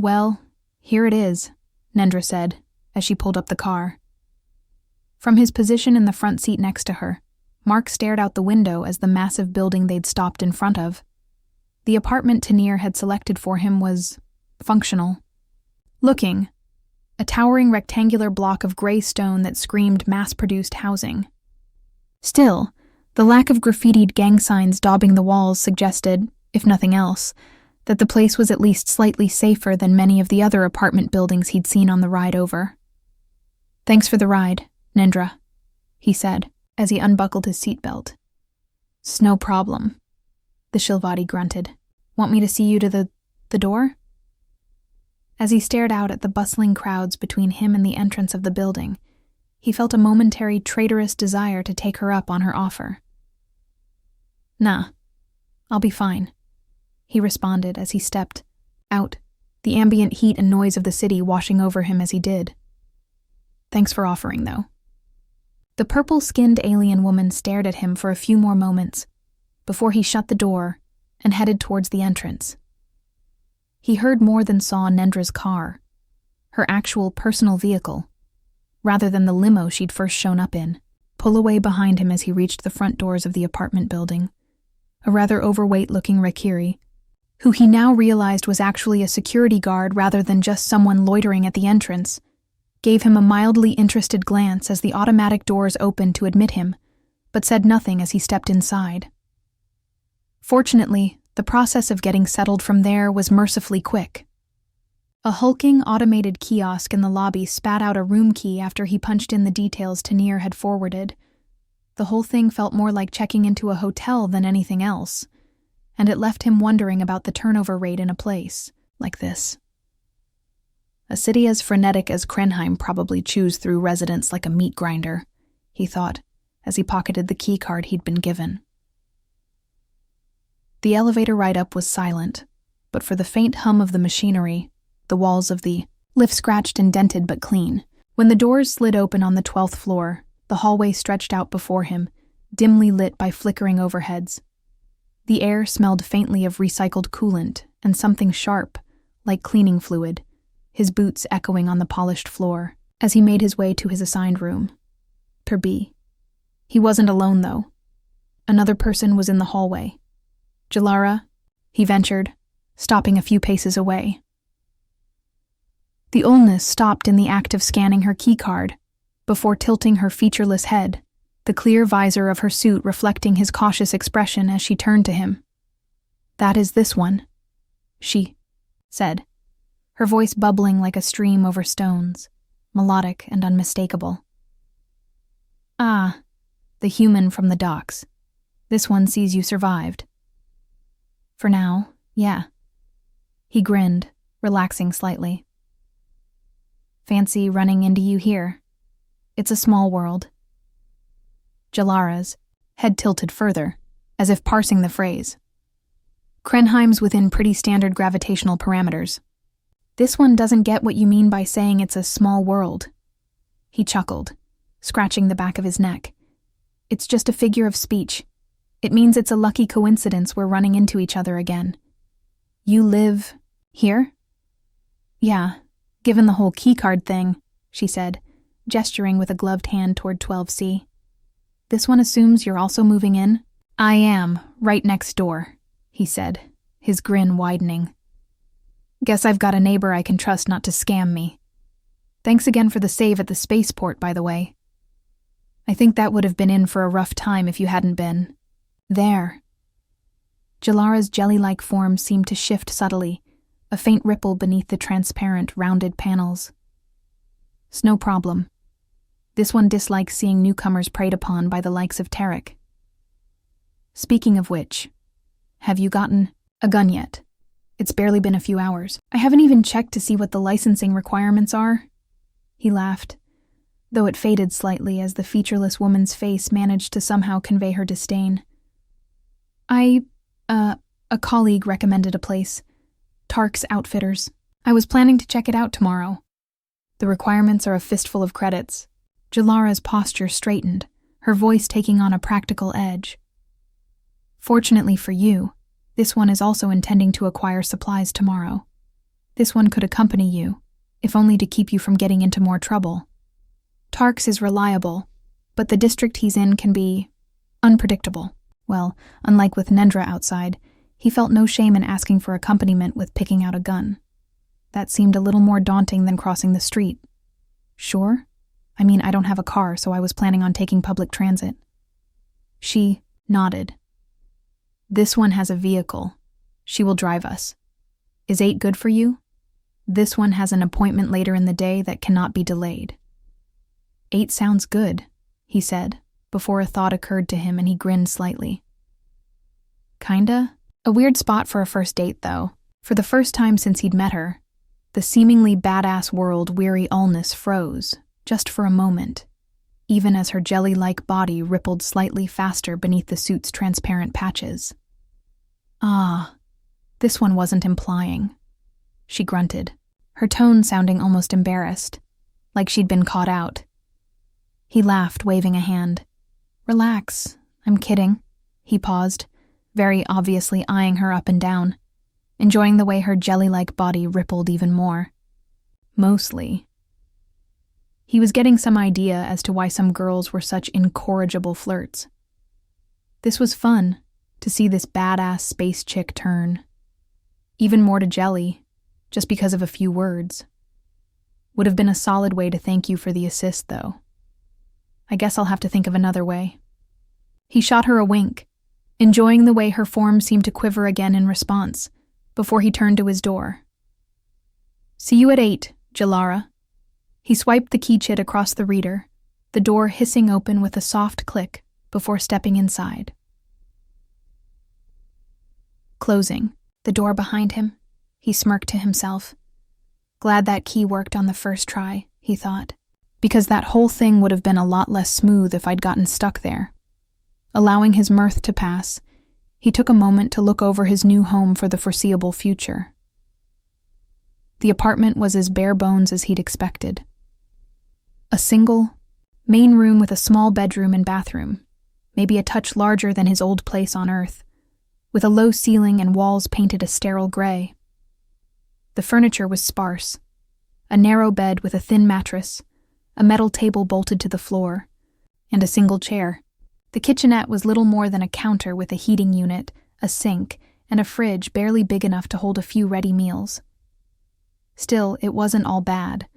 Well, here it is, Nendra said, as she pulled up the car. From his position in the front seat next to her, Mark stared out the window as the massive building they'd stopped in front of. The apartment Tanir had selected for him was functional. Looking, a towering rectangular block of gray stone that screamed mass-produced housing. Still, the lack of graffitied gang signs daubing the walls suggested, if nothing else, that the place was at least slightly safer than many of the other apartment buildings he'd seen on the ride over. "Thanks for the ride, Nendra," he said, as he unbuckled his seatbelt. "'S no problem," the Jelly-bodied grunted. "Want me to see you to the door?" As he stared out at the bustling crowds between him and the entrance of the building, he felt a momentary traitorous desire to take her up on her offer. "Nah, I'll be fine," he responded as he stepped out, the ambient heat and noise of the city washing over him as he did. "Thanks for offering, though." The purple-skinned alien woman stared at him for a few more moments before he shut the door and headed towards the entrance. He heard more than saw Nendra's car, her actual personal vehicle, rather than the limo she'd first shown up in, pull away behind him as he reached the front doors of the apartment building. A rather overweight-looking Rakiri, who he now realized was actually a security guard rather than just someone loitering at the entrance, gave him a mildly interested glance as the automatic doors opened to admit him, but said nothing as he stepped inside. Fortunately, the process of getting settled from there was mercifully quick. A hulking automated kiosk in the lobby spat out a room key after he punched in the details Tanir had forwarded. The whole thing felt more like checking into a hotel than anything else, and it left him wondering about the turnover rate in a place like this. A city as frenetic as Krenheim probably chews through residents like a meat grinder, he thought, as he pocketed the key card he'd been given. The elevator ride up was silent, but for the faint hum of the machinery, the walls of the lift scratched and dented but clean. When the doors slid open on the 12th floor, the hallway stretched out before him, dimly lit by flickering overheads. The air smelled faintly of recycled coolant and something sharp, like cleaning fluid, his boots echoing on the polished floor as he made his way to his assigned room. Per B. He wasn't alone, though. Another person was in the hallway. "Jelara," he ventured, stopping a few paces away. The Olness stopped in the act of scanning her keycard, before tilting her featureless head, the clear visor of her suit reflecting his cautious expression as she turned to him. "That is this one," she said, her voice bubbling like a stream over stones, melodic and unmistakable. "Ah, the human from the docks. This one sees you survived." "For now, yeah." He grinned, relaxing slightly. "Fancy running into you here. It's a small world." Jelara's head tilted further, as if parsing the phrase. "Krenheim's within pretty standard gravitational parameters. This one doesn't get what you mean by saying it's a small world." He chuckled, scratching the back of his neck. "It's just a figure of speech. It means it's a lucky coincidence we're running into each other again. You live here?" "Yeah, given the whole keycard thing," she said, gesturing with a gloved hand toward 12C. "This one assumes you're also moving in?" "I am, right next door," he said, his grin widening. "Guess I've got a neighbor I can trust not to scam me. Thanks again for the save at the spaceport, by the way. I think that would have been in for a rough time if you hadn't been. There." Jelara's jelly-like form seemed to shift subtly, a faint ripple beneath the transparent, rounded panels. "'S no problem. This one dislikes seeing newcomers preyed upon by the likes of Tarek. Speaking of which, have you gotten a gun yet? It's barely been a few hours. I haven't even checked to see what the licensing requirements are." He laughed, though it faded slightly as the featureless woman's face managed to somehow convey her disdain. A colleague recommended a place. Tark's Outfitters. I was planning to check it out tomorrow. The requirements are a fistful of credits." Jelara's posture straightened, her voice taking on a practical edge. "Fortunately for you, this one is also intending to acquire supplies tomorrow. This one could accompany you, if only to keep you from getting into more trouble. Tarks is reliable, but the district he's in can be unpredictable. Well, unlike with Nendra outside, he felt no shame in asking for accompaniment with picking out a gun. That seemed a little more daunting than crossing the street. Sure? I mean, I don't have a car, so I was planning on taking public transit. She nodded. This one has a vehicle. She will drive us. Is 8 good for you? This one has an appointment later in the day that cannot be delayed. 8 sounds good, he said, before a thought occurred to him and he grinned slightly. Kinda? A weird spot for a first date, though. For the first time since he'd met her, the seemingly badass world weary allness froze, just for a moment, even as her jelly-like body rippled slightly faster beneath the suit's transparent patches. Ah, this one wasn't implying. She grunted, her tone sounding almost embarrassed, like she'd been caught out. He laughed, waving a hand. Relax, I'm kidding. He paused, very obviously eyeing her up and down, enjoying the way her jelly-like body rippled even more. Mostly. He was getting some idea as to why some girls were such incorrigible flirts. This was fun, to see this badass space chick turn. Even more to Jelly, just because of a few words. Would have been a solid way to thank you for the assist, though. I guess I'll have to think of another way. He shot her a wink, enjoying the way her form seemed to quiver again in response, before he turned to his door. See you at 8, Jelara. He swiped the keychit across the reader, the door hissing open with a soft click before stepping inside. Closing, the door behind him, he smirked to himself. Glad that key worked on the first try, he thought, because that whole thing would have been a lot less smooth if I'd gotten stuck there. Allowing his mirth to pass, he took a moment to look over his new home for the foreseeable future. The apartment was as bare bones as he'd expected. A single, main room with a small bedroom and bathroom, maybe a touch larger than his old place on Earth, with a low ceiling and walls painted a sterile gray. The furniture was sparse. A narrow bed with a thin mattress, a metal table bolted to the floor, and a single chair. The kitchenette was little more than a counter with a heating unit, a sink, and a fridge barely big enough to hold a few ready meals. Still, it wasn't all bad.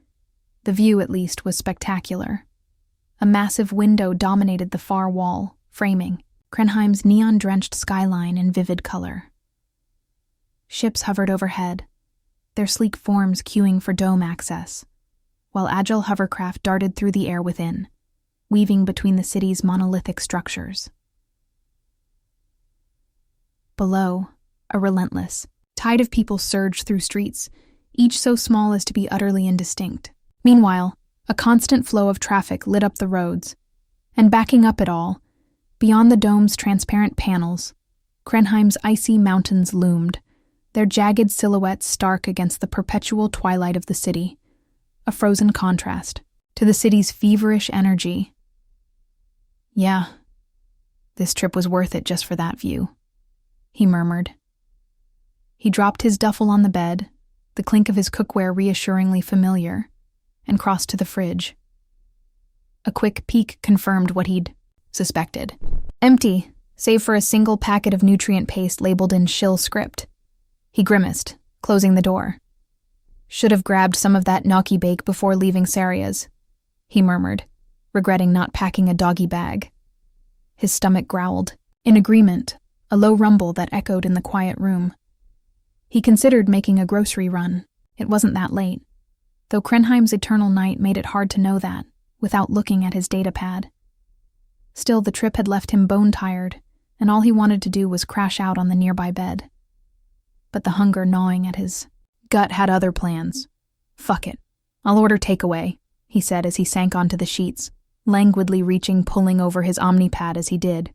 The view, at least, was spectacular. A massive window dominated the far wall, framing Krenheim's neon-drenched skyline in vivid color. Ships hovered overhead, their sleek forms queuing for dome access, while agile hovercraft darted through the air within, weaving between the city's monolithic structures. Below, a relentless tide of people surged through streets, each so small as to be utterly indistinct. Meanwhile, a constant flow of traffic lit up the roads, and backing up it all, beyond the dome's transparent panels, Krenheim's icy mountains loomed, their jagged silhouettes stark against the perpetual twilight of the city, a frozen contrast to the city's feverish energy. Yeah, this trip was worth it just for that view, he murmured. He dropped his duffel on the bed, the clink of his cookware reassuringly familiar, and crossed to the fridge. A quick peek confirmed what he'd suspected. Empty, save for a single packet of nutrient paste labeled in shill script. He grimaced, closing the door. Should have grabbed some of that gnocchi bake before leaving Saria's, he murmured, regretting not packing a doggy bag. His stomach growled. In agreement, a low rumble that echoed in the quiet room. He considered making a grocery run. It wasn't that late, though Krenheim's eternal night made it hard to know that, without looking at his datapad. Still, the trip had left him bone-tired, and all he wanted to do was crash out on the nearby bed. But the hunger gnawing at his gut had other plans. Fuck it. I'll order takeaway, he said as he sank onto the sheets, languidly reaching, pulling over his Omnipad as he did.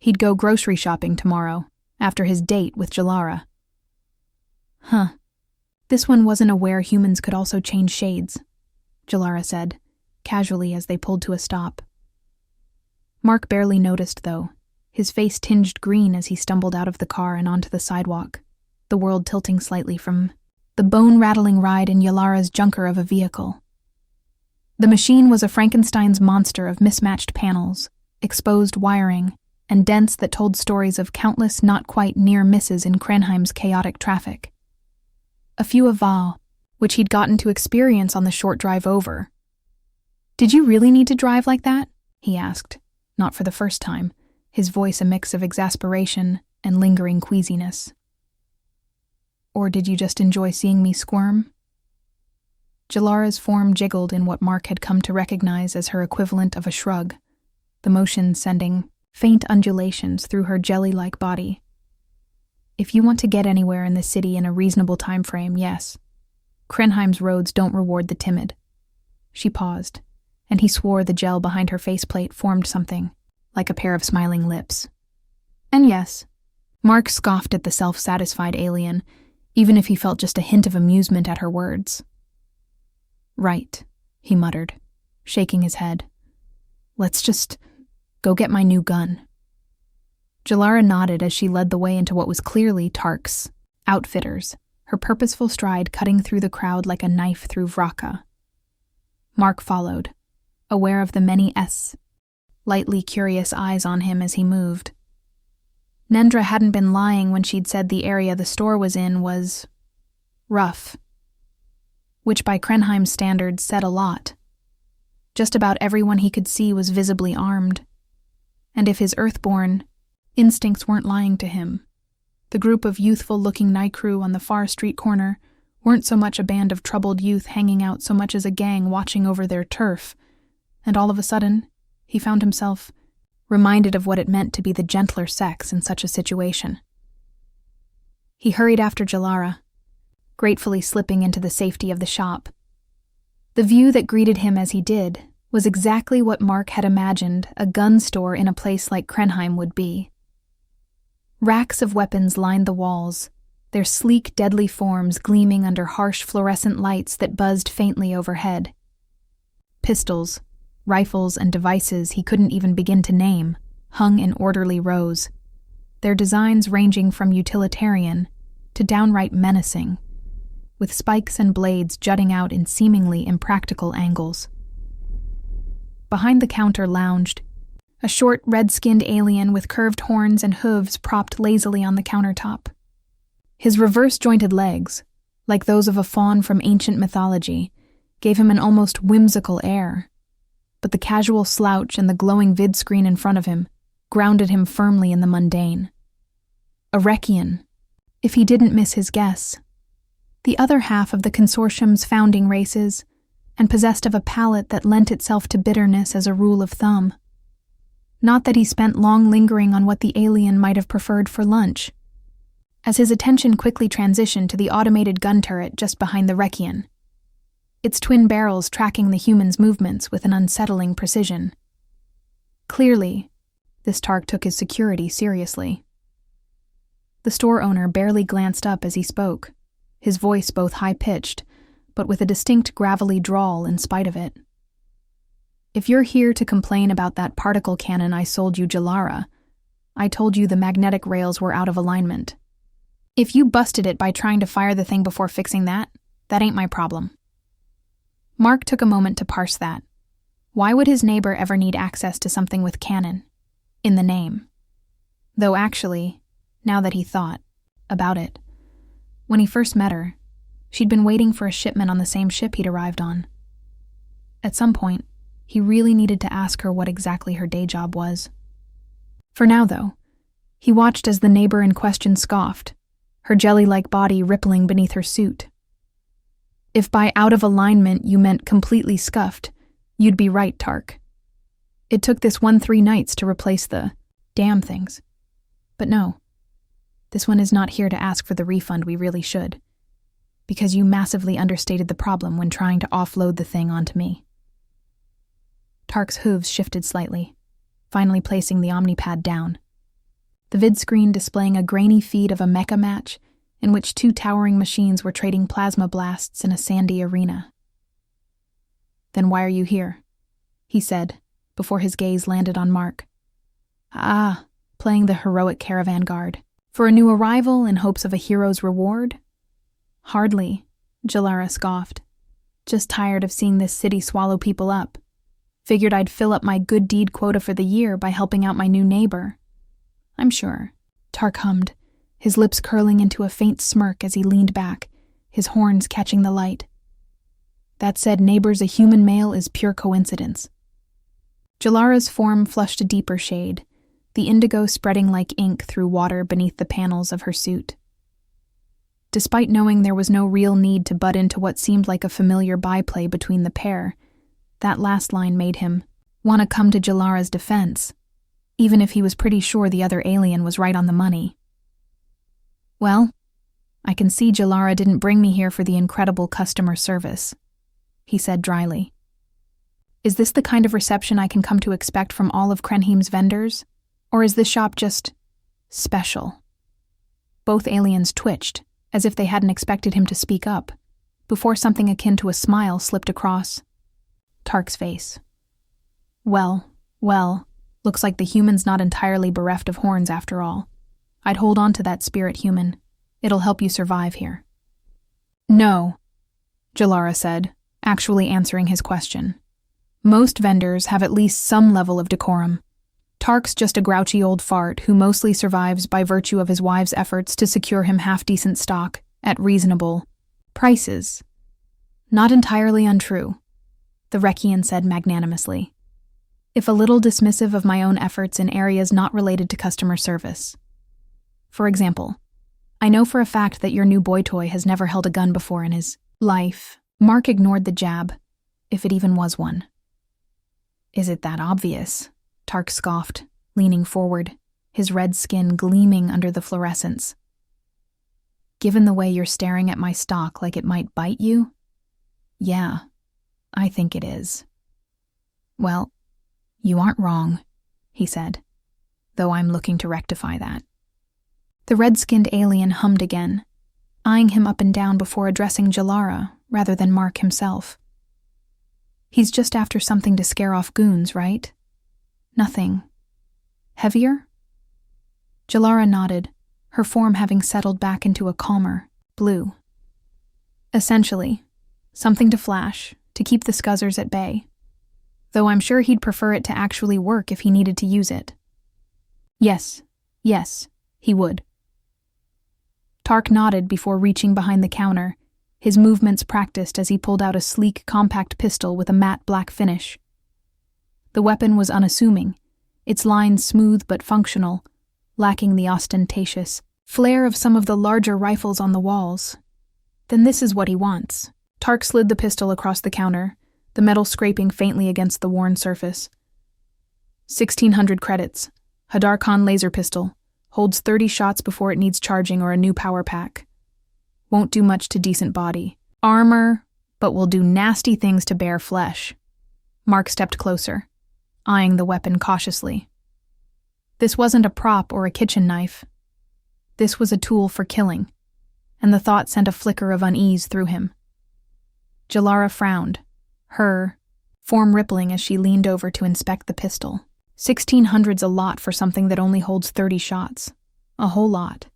He'd go grocery shopping tomorrow, after his date with Jelara. Huh. This one wasn't aware humans could also change shades, Jelara said, casually as they pulled to a stop. Mark barely noticed, though, his face tinged green as he stumbled out of the car and onto the sidewalk, the world tilting slightly from the bone-rattling ride in Jelara's junker of a vehicle. The machine was a Frankenstein's monster of mismatched panels, exposed wiring, and dents that told stories of countless not-quite-near misses in Krenheim's chaotic traffic. A few of Val, which he'd gotten to experience on the short drive over. "Did you really need to drive like that?" he asked, not for the first time, his voice a mix of exasperation and lingering queasiness. "Or did you just enjoy seeing me squirm?" Jelara's form jiggled in what Mark had come to recognize as her equivalent of a shrug, the motion sending faint undulations through her jelly-like body. "If you want to get anywhere in the city in a reasonable time frame, yes. Krenheim's roads don't reward the timid." She paused, and he swore the gel behind her faceplate formed something like a pair of smiling lips. "And yes." Mark scoffed at the self-satisfied alien, even if he felt just a hint of amusement at her words. "Right," he muttered, shaking his head. "Let's just go get my new gun." Jelara nodded as she led the way into what was clearly Tark's outfitters, her purposeful stride cutting through the crowd like a knife through vraka. Mark followed, aware of the many lightly curious eyes on him as he moved. Nendra hadn't been lying when she'd said the area the store was in was rough, which by Krenheim's standards said a lot. Just about everyone he could see was visibly armed, and if his earthborn instincts weren't lying to him, the group of youthful-looking night crew on the far street corner weren't so much a band of troubled youth hanging out so much as a gang watching over their turf, and all of a sudden, he found himself reminded of what it meant to be the gentler sex in such a situation. He hurried after Jelara, gratefully slipping into the safety of the shop. The view that greeted him as he did was exactly what Mark had imagined a gun store in a place like Krenheim would be. Racks of weapons lined the walls, their sleek, deadly forms gleaming under harsh fluorescent lights that buzzed faintly overhead. Pistols, rifles, and devices he couldn't even begin to name hung in orderly rows, their designs ranging from utilitarian to downright menacing, with spikes and blades jutting out in seemingly impractical angles. Behind the counter lounged a short, red-skinned alien with curved horns and hooves propped lazily on the countertop. His reverse-jointed legs, like those of a faun from ancient mythology, gave him an almost whimsical air, but the casual slouch and the glowing vid screen in front of him grounded him firmly in the mundane. A Rekian, if he didn't miss his guess, the other half of the consortium's founding races, and possessed of a palate that lent itself to bitterness as a rule of thumb. Not that he spent long lingering on what the alien might have preferred for lunch, as his attention quickly transitioned to the automated gun turret just behind the Rekian, its twin barrels tracking the human's movements with an unsettling precision. Clearly, this Tark took his security seriously. The store owner barely glanced up as he spoke, his voice both high-pitched, but with a distinct gravelly drawl in spite of it. "If you're here to complain about that particle cannon I sold you, Jelara, I told you the magnetic rails were out of alignment. If you busted it by trying to fire the thing before fixing that ain't my problem." Mark took a moment to parse that. Why would his neighbor ever need access to something with cannon? In the name. Though actually, now that he thought about it, when he first met her, she'd been waiting for a shipment on the same ship he'd arrived on. At some point, he really needed to ask her what exactly her day job was. For now, though, he watched as the neighbor in question scoffed, her jelly-like body rippling beneath her suit. If by out of alignment you meant completely scuffed, you'd be right, Tark. It took this 1-3 nights to replace the damn things. But no, this one is not here to ask for the refund we really should, because you massively understated the problem when trying to offload the thing onto me. Tark's hooves shifted slightly, finally placing the omnipad down, the vid screen displaying a grainy feed of a mecha match in which 2 towering machines were trading plasma blasts in a sandy arena. "Then why are you here?" he said, before his gaze landed on Mark. "Ah, playing the heroic caravan guard. For a new arrival in hopes of a hero's reward?" "Hardly," Jelara scoffed. Just tired of seeing this city swallow people up. Figured I'd fill up my good deed quota for the year by helping out my new neighbor. I'm sure, Tark hummed, his lips curling into a faint smirk as he leaned back, his horns catching the light. That said, neighbor's a human male is pure coincidence. Jelara's form flushed a deeper shade, the indigo spreading like ink through water beneath the panels of her suit. Despite knowing there was no real need to butt into what seemed like a familiar byplay between the pair, that last line made him want to come to Jelara's defense, even if he was pretty sure the other alien was right on the money. Well, I can see Jelara didn't bring me here for the incredible customer service, he said dryly. Is this the kind of reception I can come to expect from all of Krenheim's vendors? Or is this shop just special? Both aliens twitched, as if they hadn't expected him to speak up, before something akin to a smile slipped across Tark's face. Well, looks like the human's not entirely bereft of horns after all. I'd hold on to that spirit, human. It'll help you survive here. No, Jelara said, actually answering his question. Most vendors have at least some level of decorum. Tark's just a grouchy old fart who mostly survives by virtue of his wife's efforts to secure him half-decent stock at reasonable prices. Not entirely untrue, the Rekian said magnanimously, if a little dismissive of my own efforts in areas not related to customer service. For example, I know for a fact that your new boy toy has never held a gun before in his life. Mark ignored the jab, if it even was one. Is it that obvious? Tark scoffed, leaning forward, his red skin gleaming under the fluorescence. Given the way you're staring at my stock like it might bite you? Yeah, I think it is. Well, you aren't wrong, he said, though I'm looking to rectify that. The red-skinned alien hummed again, eyeing him up and down before addressing Jelara rather than Mark himself. He's just after something to scare off goons, right? Nothing heavier? Jelara nodded, her form having settled back into a calmer blue. Essentially, something to flash, to keep the scuzzers at bay. Though I'm sure he'd prefer it to actually work if he needed to use it. Yes, he would. Tark nodded before reaching behind the counter, his movements practiced as he pulled out a sleek, compact pistol with a matte black finish. The weapon was unassuming, its lines smooth but functional, lacking the ostentatious flair of some of the larger rifles on the walls. Then this is what he wants. Tark slid the pistol across the counter, the metal scraping faintly against the worn surface. 1,600 credits. Hadar Khan laser pistol. Holds 30 shots before it needs charging or a new power pack. Won't do much to decent body. Armor, but will do nasty things to bare flesh. Mark stepped closer, eyeing the weapon cautiously. This wasn't a prop or a kitchen knife. This was a tool for killing, and the thought sent a flicker of unease through him. Jelara frowned, her form rippling as she leaned over to inspect the pistol. 1,600's a lot for something that only holds 30 shots. A whole lot.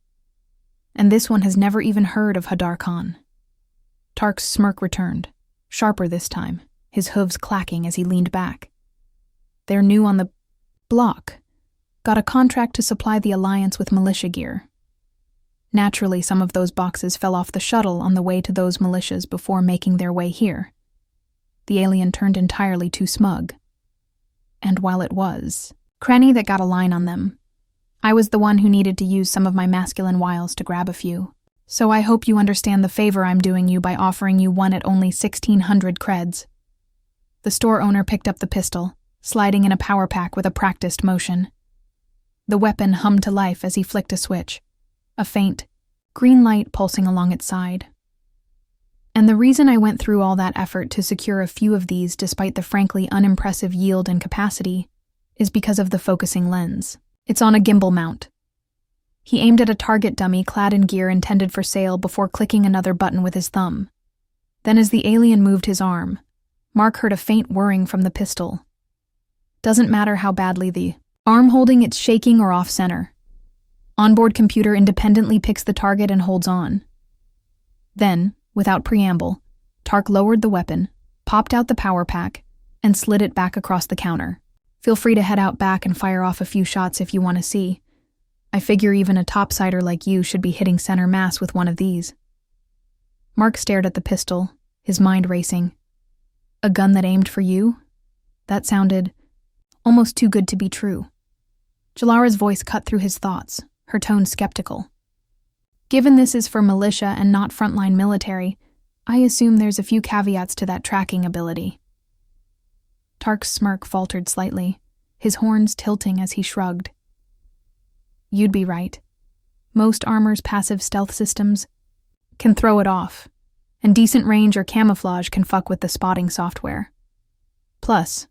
And this one has never even heard of Hadar Khan. Tark's smirk returned, sharper this time, his hooves clacking as he leaned back. They're new on the block. Got a contract to supply the Alliance with militia gear. Naturally, some of those boxes fell off the shuttle on the way to those militias before making their way here. The alien turned entirely too smug. And while it was Krenny that got a line on them, I was the one who needed to use some of my masculine wiles to grab a few. So I hope you understand the favor I'm doing you by offering you one at only 1,600 creds. The store owner picked up the pistol, sliding in a power pack with a practiced motion. The weapon hummed to life as he flicked a switch, a faint, green light pulsing along its side. And the reason I went through all that effort to secure a few of these despite the frankly unimpressive yield and capacity is because of the focusing lens. It's on a gimbal mount. He aimed at a target dummy clad in gear intended for sale before clicking another button with his thumb. Then as the alien moved his arm, Mark heard a faint whirring from the pistol. Doesn't matter how badly the arm holding it's shaking or off-center. Onboard computer independently picks the target and holds on. Then, Without preamble, Tark lowered the weapon, popped out the power pack, and slid it back across the counter. Feel free to head out back and fire off a few shots if you want to see. I figure even a topsider like you should be hitting center mass with one of these. Mark stared at the pistol, his mind racing. A gun that aimed for you? That sounded almost too good to be true. Jelara's voice cut through his thoughts, her tone skeptical. Given this is for militia and not frontline military, I assume there's a few caveats to that tracking ability. Tark's smirk faltered slightly, his horns tilting as he shrugged. You'd be right. Most armor's passive stealth systems can throw it off, and decent range or camouflage can fuck with the spotting software. Plus,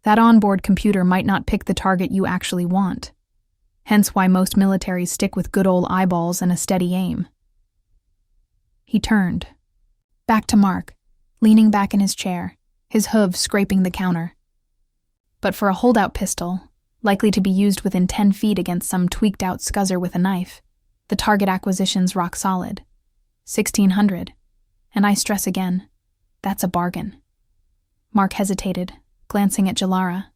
that onboard computer might not pick the target you actually want, hence why most militaries stick with good old eyeballs and a steady aim. He turned, back to Mark, leaning back in his chair, his hooves scraping the counter. But for a holdout pistol, likely to be used within 10 feet against some tweaked-out scuzzer with a knife, the target acquisition's rock solid. 1,600. And I stress again, that's a bargain. Mark hesitated, glancing at Jelara.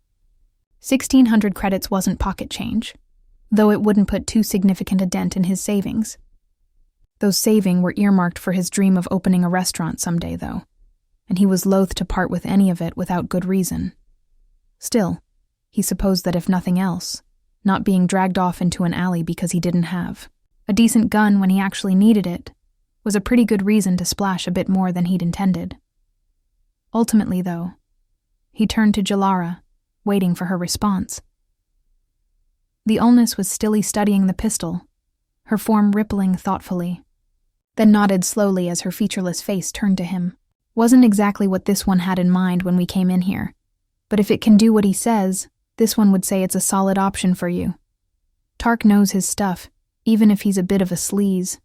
1,600 credits wasn't pocket change, though it wouldn't put too significant a dent in his savings. Those savings were earmarked for his dream of opening a restaurant someday, though, and he was loath to part with any of it without good reason. Still, he supposed that if nothing else, not being dragged off into an alley because he didn't have a decent gun when he actually needed it was a pretty good reason to splash a bit more than he'd intended. Ultimately, though, he turned to Jelara, waiting for her response. The Ulnus was stilly studying the pistol, her form rippling thoughtfully, then nodded slowly as her featureless face turned to him. Wasn't exactly what this one had in mind when we came in here, but if it can do what he says, this one would say it's a solid option for you. Tark knows his stuff, even if he's a bit of a sleaze.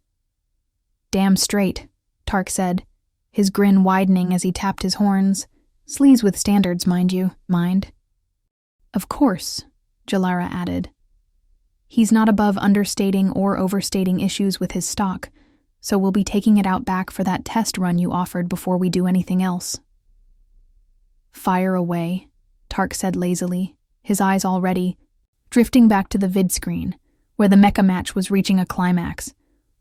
Damn straight, Tark said, his grin widening as he tapped his horns. Sleaze with standards, mind you. Mind? Of course, Jelara added. He's not above understating or overstating issues with his stock, so we'll be taking it out back for that test run you offered before we do anything else. Fire away, Tark said lazily, his eyes already drifting back to the vid screen, where the mecha match was reaching a climax,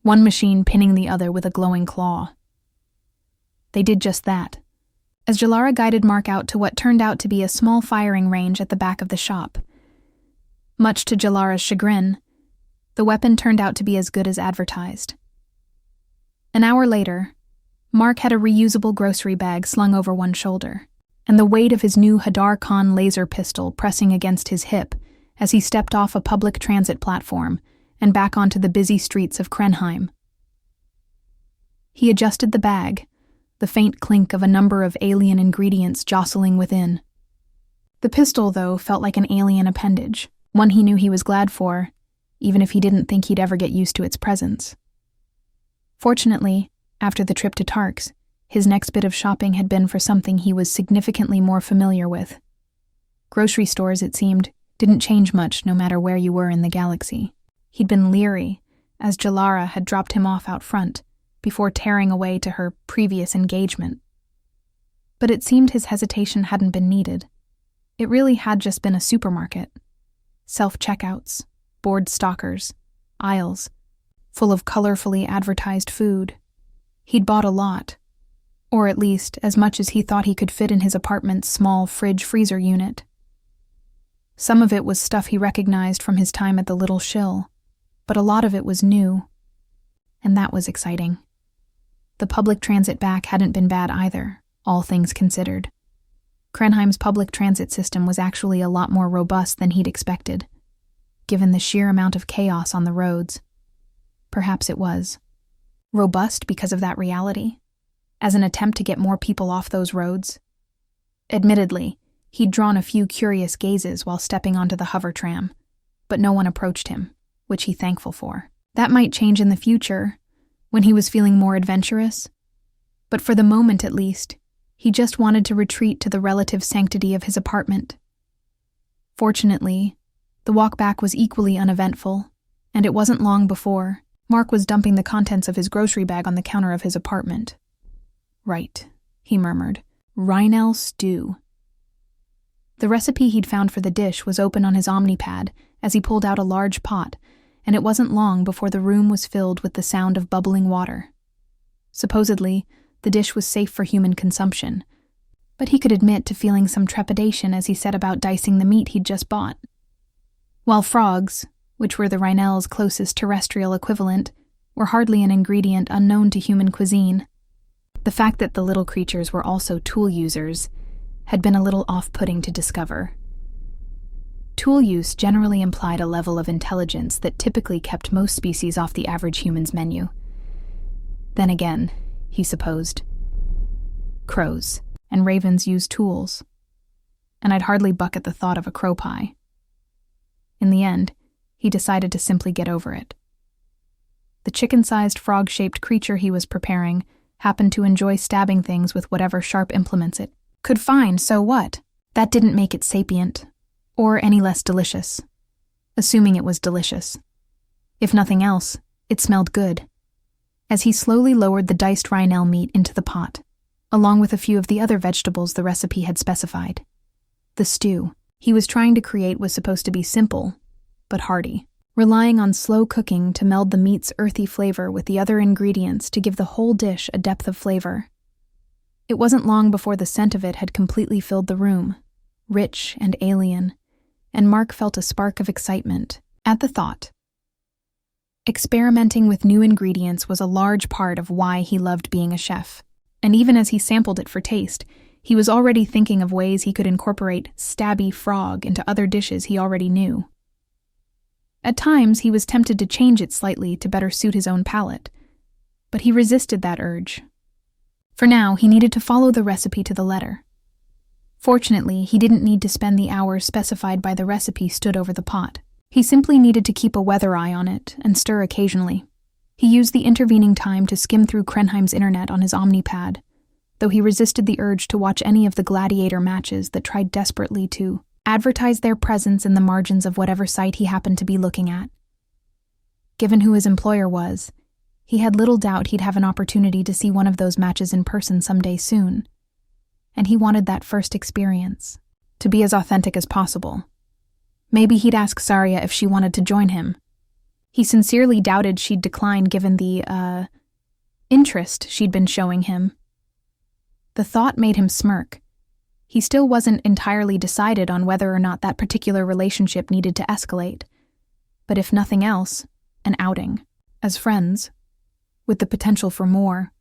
one machine pinning the other with a glowing claw. They did just that, as Jelara guided Mark out to what turned out to be a small firing range at the back of the shop. Much to Jelara's chagrin, the weapon turned out to be as good as advertised. An hour later, Mark had a reusable grocery bag slung over one shoulder, and the weight of his new Hadar Khan laser pistol pressing against his hip as he stepped off a public transit platform and back onto the busy streets of Krenheim. He adjusted the bag, the faint clink of a number of alien ingredients jostling within. The pistol, though, felt like an alien appendage, one he knew he was glad for, even if he didn't think he'd ever get used to its presence. Fortunately, after the trip to Tark's, his next bit of shopping had been for something he was significantly more familiar with. Grocery stores, it seemed, didn't change much no matter where you were in the galaxy. He'd been leery, as Jelara had dropped him off out front, before tearing away to her previous engagement. But it seemed his hesitation hadn't been needed. It really had just been a supermarket. Self-checkouts, bored stockers, aisles, full of colorfully advertised food. He'd bought a lot, or at least as much as he thought he could fit in his apartment's small fridge-freezer unit. Some of it was stuff he recognized from his time at the Little Shill, but a lot of it was new, and that was exciting. The public transit back hadn't been bad either, all things considered. Krenheim's public transit system was actually a lot more robust than he'd expected, given the sheer amount of chaos on the roads. Perhaps it was. Robust because of that reality? As an attempt to get more people off those roads? Admittedly, he'd drawn a few curious gazes while stepping onto the hover tram, but no one approached him, which he thankful for. That might change in the future, when he was feeling more adventurous, but for the moment at least, he just wanted to retreat to the relative sanctity of his apartment. Fortunately, the walk back was equally uneventful, and it wasn't long before, Mark was dumping the contents of his grocery bag on the counter of his apartment. Right, he murmured. Rhinell stew. The recipe he'd found for the dish was open on his Omnipad as he pulled out a large pot, and it wasn't long before the room was filled with the sound of bubbling water. Supposedly, the dish was safe for human consumption, but he could admit to feeling some trepidation as he set about dicing the meat he'd just bought. While frogs, which were the Rhinell's closest terrestrial equivalent, were hardly an ingredient unknown to human cuisine, the fact that the little creatures were also tool users had been a little off-putting to discover. Tool use generally implied a level of intelligence that typically kept most species off the average human's menu. Then again, he supposed, crows and ravens use tools, and I'd hardly buck at the thought of a crow pie. In the end, he decided to simply get over it. The chicken-sized frog-shaped creature he was preparing happened to enjoy stabbing things with whatever sharp implements it could find, so what? That didn't make it sapient, or any less delicious, assuming it was delicious. If nothing else, it smelled good. As he slowly lowered the diced Rhinell meat into the pot, along with a few of the other vegetables the recipe had specified. The stew he was trying to create was supposed to be simple, but hearty, relying on slow cooking to meld the meat's earthy flavor with the other ingredients to give the whole dish a depth of flavor. It wasn't long before the scent of it had completely filled the room, rich and alien, and Mark felt a spark of excitement at the thought. Experimenting with new ingredients was a large part of why he loved being a chef, and even as he sampled it for taste, he was already thinking of ways he could incorporate stabby frog into other dishes he already knew. At times, he was tempted to change it slightly to better suit his own palate, but he resisted that urge. For now, he needed to follow the recipe to the letter. Fortunately, he didn't need to spend the hours specified by the recipe stood over the pot. He simply needed to keep a weather eye on it and stir occasionally. He used the intervening time to skim through Krenheim's internet on his Omnipad, though he resisted the urge to watch any of the gladiator matches that tried desperately to advertise their presence in the margins of whatever site he happened to be looking at. Given who his employer was, he had little doubt he'd have an opportunity to see one of those matches in person someday soon, and he wanted that first experience to be as authentic as possible. Maybe he'd ask Saria if she wanted to join him. He sincerely doubted she'd decline given the, interest she'd been showing him. The thought made him smirk. He still wasn't entirely decided on whether or not that particular relationship needed to escalate, but if nothing else, an outing, as friends, with the potential for more,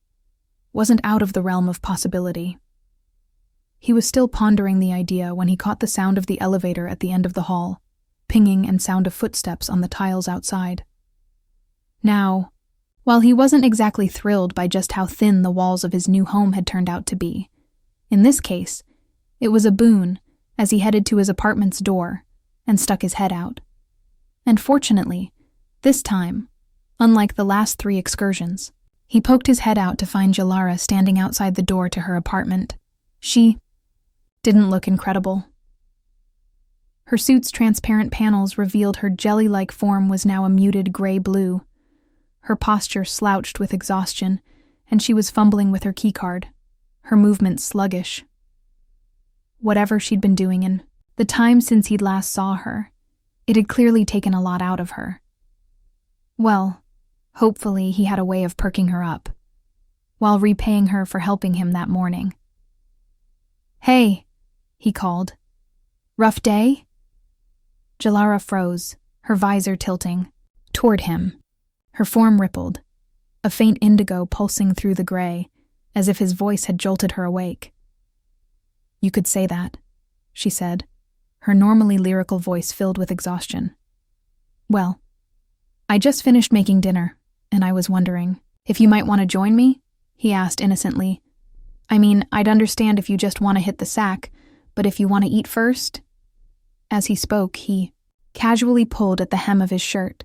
wasn't out of the realm of possibility. He was still pondering the idea when he caught the sound of the elevator at the end of the hall, pinging and sound of footsteps on the tiles outside. Now, while he wasn't exactly thrilled by just how thin the walls of his new home had turned out to be, in this case, it was a boon as he headed to his apartment's door and stuck his head out. And fortunately, this time, unlike the last 3 excursions, he poked his head out to find Jelara standing outside the door to her apartment. She didn't look incredible. Her suit's transparent panels revealed her jelly-like form was now a muted gray-blue. Her posture slouched with exhaustion, and she was fumbling with her keycard, her movements sluggish. Whatever she'd been doing in the time since he'd last saw her, it had clearly taken a lot out of her. Well, hopefully he had a way of perking her up, while repaying her for helping him that morning. "Hey," he called. "Rough day?" Jelara froze, her visor tilting toward him. Her form rippled, a faint indigo pulsing through the gray, as if his voice had jolted her awake. "You could say that," she said, her normally lyrical voice filled with exhaustion. "Well, I just finished making dinner, and I was wondering if you might want to join me?" he asked innocently. "I mean, I'd understand if you just want to hit the sack, but if you want to eat first?" As he spoke, he casually pulled at the hem of his shirt,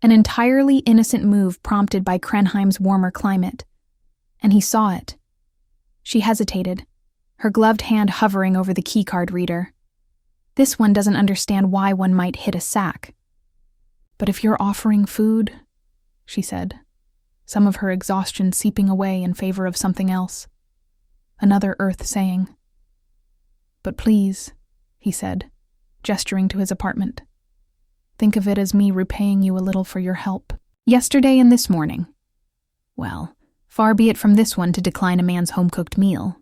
an entirely innocent move prompted by Krenheim's warmer climate, and he saw it. She hesitated, her gloved hand hovering over the keycard reader. This one doesn't understand why one might hit a sack. But if you're offering food, she said, some of her exhaustion seeping away in favor of something else. Another earth saying. But please, he said, gesturing to his apartment. Think of it as me repaying you a little for your help. Yesterday and this morning. Well, far be it from this one to decline a man's home-cooked meal,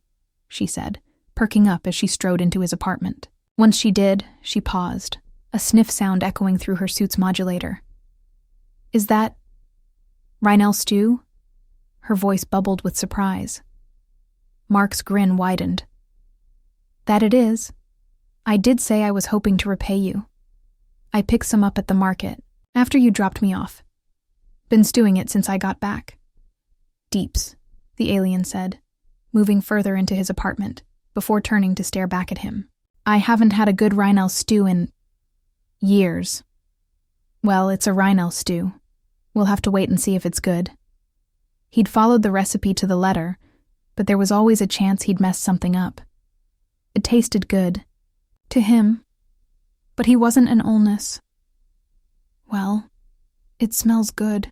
she said, perking up as she strode into his apartment. Once she did, she paused, a sniff sound echoing through her suit's modulator. Is that Rhinell stew? Her voice bubbled with surprise. Mark's grin widened. That it is. I did say I was hoping to repay you. I picked some up at the market, after you dropped me off. Been stewing it since I got back. Deeps, the alien said, moving further into his apartment, before turning to stare back at him. I haven't had a good Rhinell stew in years. Well, it's a Rhinell stew. We'll have to wait and see if it's good. He'd followed the recipe to the letter, but there was always a chance he'd messed something up. It tasted good. To him. But he wasn't an Olness. Well, it smells good,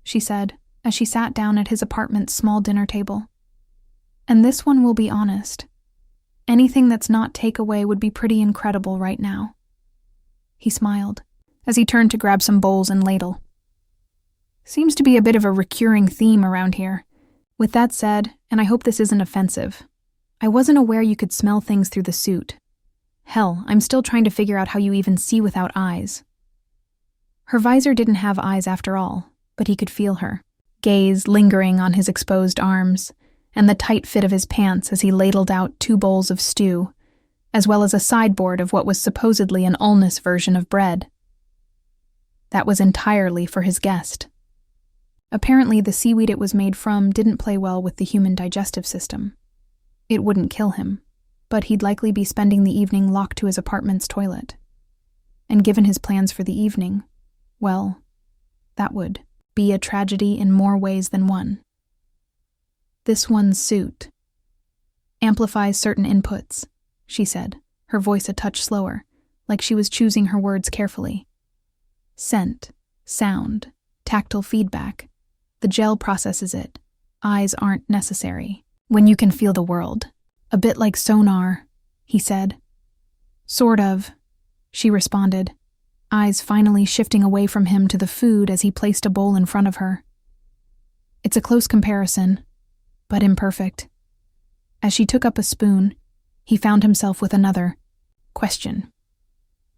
she said, as she sat down at his apartment's small dinner table. And this one will be honest. Anything that's not takeaway would be pretty incredible right now. He smiled, as he turned to grab some bowls and ladle. Seems to be a bit of a recurring theme around here. With that said, and I hope this isn't offensive, I wasn't aware you could smell things through the suit. Hell, I'm still trying to figure out how you even see without eyes. Her visor didn't have eyes after all, but he could feel her, gaze lingering on his exposed arms, and the tight fit of his pants as he ladled out 2 bowls of stew, as well as a sideboard of what was supposedly an Olness version of bread. That was entirely for his guest. Apparently the seaweed it was made from didn't play well with the human digestive system. It wouldn't kill him, but he'd likely be spending the evening locked to his apartment's toilet. And given his plans for the evening, well, that would be a tragedy in more ways than one. This one's suit amplifies certain inputs, she said, her voice a touch slower, like she was choosing her words carefully. Scent, sound, tactile feedback. The gel processes it. Eyes aren't necessary. When you can feel the world. A bit like sonar, he said. Sort of, she responded, eyes finally shifting away from him to the food as he placed a bowl in front of her. It's a close comparison, but imperfect. As she took up a spoon, he found himself with another question,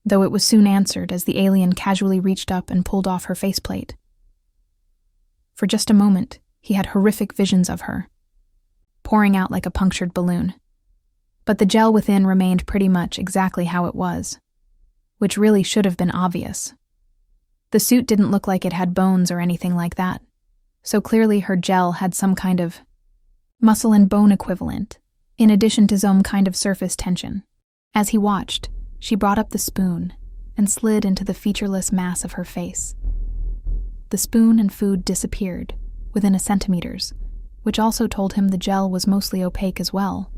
though it was soon answered as the alien casually reached up and pulled off her faceplate. For just a moment, he had horrific visions of her, pouring out like a punctured balloon. But the gel within remained pretty much exactly how it was, which really should have been obvious. The suit didn't look like it had bones or anything like that, so clearly her gel had some kind of muscle and bone equivalent, in addition to some kind of surface tension. As he watched, she brought up the spoon and slid into the featureless mass of her face. The spoon and food disappeared within a centimeters, which also told him the gel was mostly opaque as well,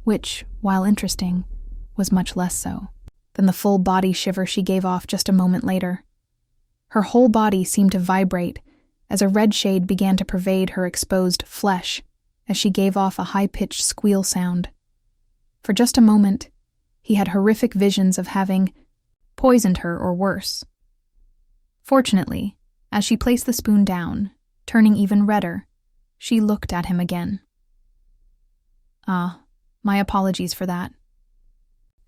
which, while interesting, was much less so than the full body shiver she gave off just a moment later. Her whole body seemed to vibrate as a red shade began to pervade her exposed flesh as she gave off a high-pitched squeal sound. For just a moment, he had horrific visions of having poisoned her or worse. Fortunately, as she placed the spoon down, turning even redder, she looked at him again. My apologies for that.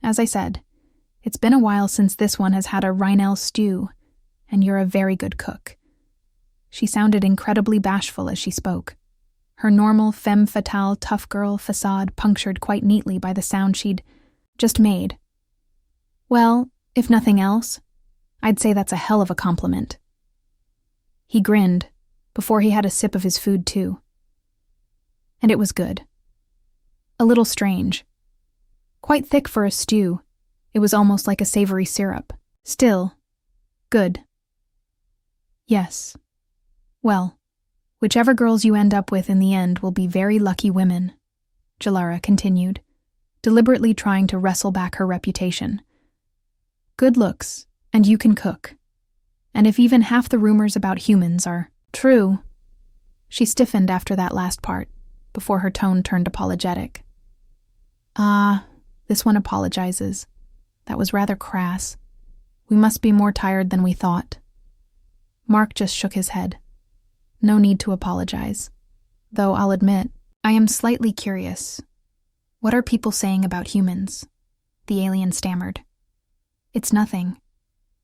As I said, it's been a while since this one has had a Rhinell stew, and you're a very good cook. She sounded incredibly bashful as she spoke, her normal femme fatale tough girl facade punctured quite neatly by the sound she'd just made. Well, if nothing else, I'd say that's a hell of a compliment. He grinned, before he had a sip of his food too. And it was good. A little strange. Quite thick for a stew, it was almost like a savory syrup. Still, good. Yes. Well, whichever girls you end up with in the end will be very lucky women, Jelara continued, deliberately trying to wrestle back her reputation. Good looks, and you can cook. And if even half the rumors about humans are true. She stiffened after that last part, before her tone turned apologetic. This one apologizes. That was rather crass. We must be more tired than we thought. Mark just shook his head. No need to apologize. Though I'll admit, I am slightly curious. What are people saying about humans? The alien stammered. It's nothing.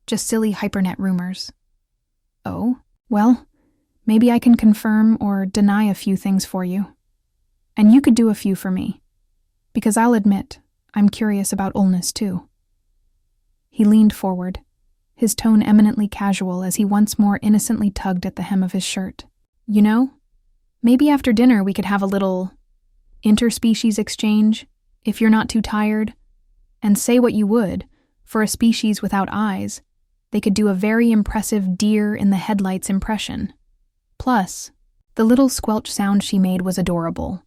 Just silly hypernet rumors. Oh, well, maybe I can confirm or deny a few things for you. And you could do a few for me. Because I'll admit, I'm curious about Ulnus too. He leaned forward, his tone eminently casual as he once more innocently tugged at the hem of his shirt. You know, maybe after dinner we could have a little interspecies exchange, if you're not too tired. And say what you would, for a species without eyes, they could do a very impressive deer in the headlights impression. Plus, the little squelch sound she made was adorable.